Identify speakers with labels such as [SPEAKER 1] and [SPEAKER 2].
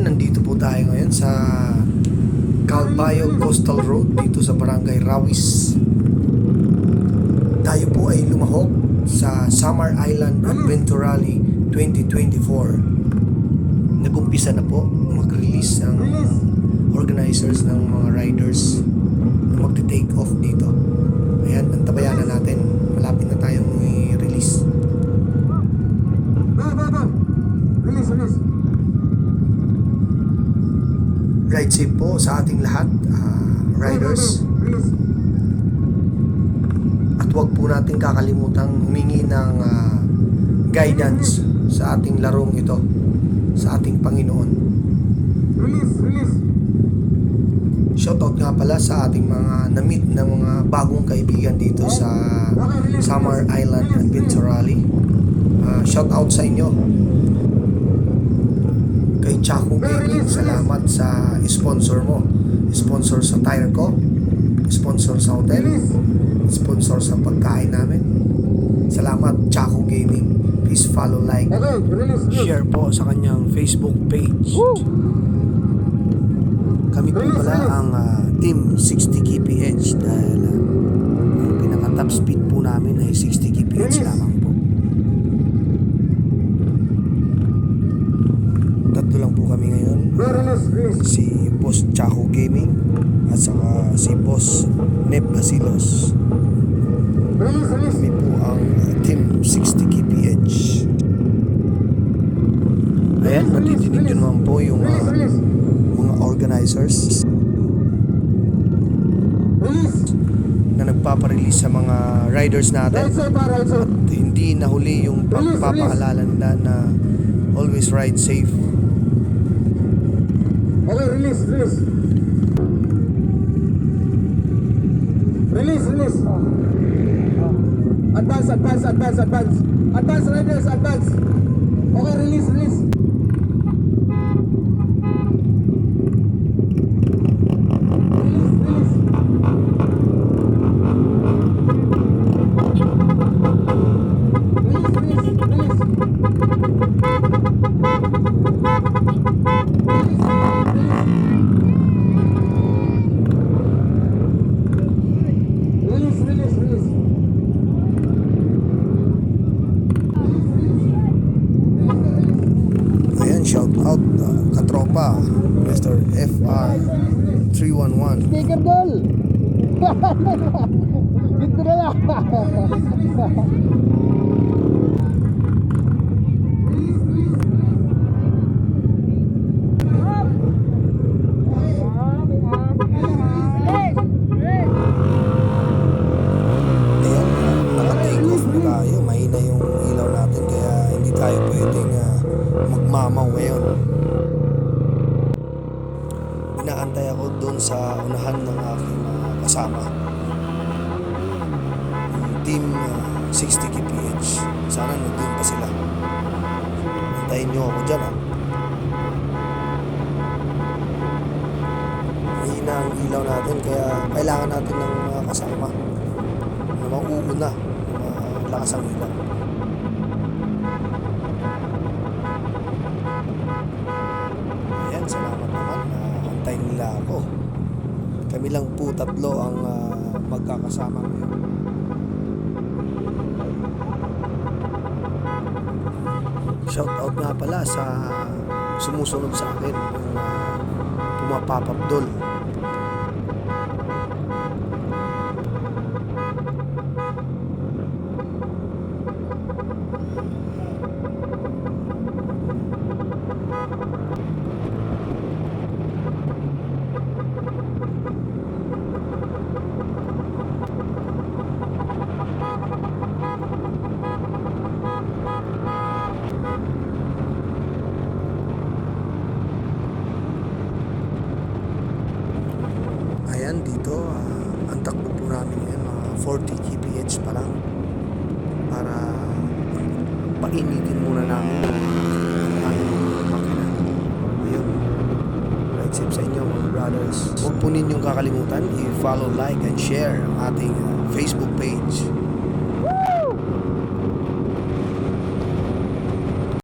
[SPEAKER 1] nandito po tayo ngayon sa Calbayog Coastal Road dito sa Barangay Rawis. Tayo po ay lumahok sa Summer Island Adventure Rally 2024. Nag-umpisa na po mag-release ang organizers ng mga riders na magte-take off dito. Ayan, antabayan na natin. Malapit na tayong i-release.
[SPEAKER 2] Release.
[SPEAKER 1] Ride safe po sa ating lahat, riders. At huwag po natin kakalimutang humingi ng guidance sa ating larong ito, sa ating Panginoon.
[SPEAKER 2] Release.
[SPEAKER 1] Shoutout nga pala sa ating mga na-meet na mga bagong kaibigan dito sa Summer Island Adventure Rally. Shoutout sa inyo. Kay Chaco Gaming, salamat sa sponsor mo. Sponsor sa tire ko, sponsor sa hotel, sponsor sa pagkain namin. Salamat Chaco Gaming. Please follow, like, share po sa kanyang Facebook page. Kami po pala ang Team 60 kph dahil ang pinaka top speed po namin ay 60 kph lamang po. Tatlo lang po kami ngayon. Si Boss Chaco Gaming at saka si Boss Neb Basilos. Kami po ang Team 60 kph. Ayan, natidinig nyo naman po yung mga organizers na nagpaparelease sa mga riders natin. At hindi nahuli yung pagpapaalala nila na always ride safe.
[SPEAKER 2] Okay, release. Advance riders, advance. Okay, release. Release.
[SPEAKER 1] Ayan, shout out katropa Mr. FR 311.
[SPEAKER 2] Sticker doll. Gitu na lang.
[SPEAKER 1] Ayan, naka-take off na tayo. Mahina yung ilaw natin kaya hindi tayo pwedeng magmamaw ngayon. Inaantay ako doon sa unahan ng aking kasama, yung Team 60 kph. Sana nandun pa sila. Antayin nyo ako dyan, ha. Mahina ang ilaw natin kaya kailangan natin ng mga kasama na mauuna, malakas ang ilaw. Ayan, salamat naman. Antayin nila ako. Kami lang po tatlo ang magkakasama ngayon. Shout out nga pala sa sumusunod sa akin, yung pumapapabdol. Ayan, dito ang takbo po namin ngayon mga 40 kph pa lang para painitin muna namin ang makina. Ayun, ride safe sa inyo mga brothers. Huwag po ninyong kakalimutan i-follow, like and share ang ating Facebook page.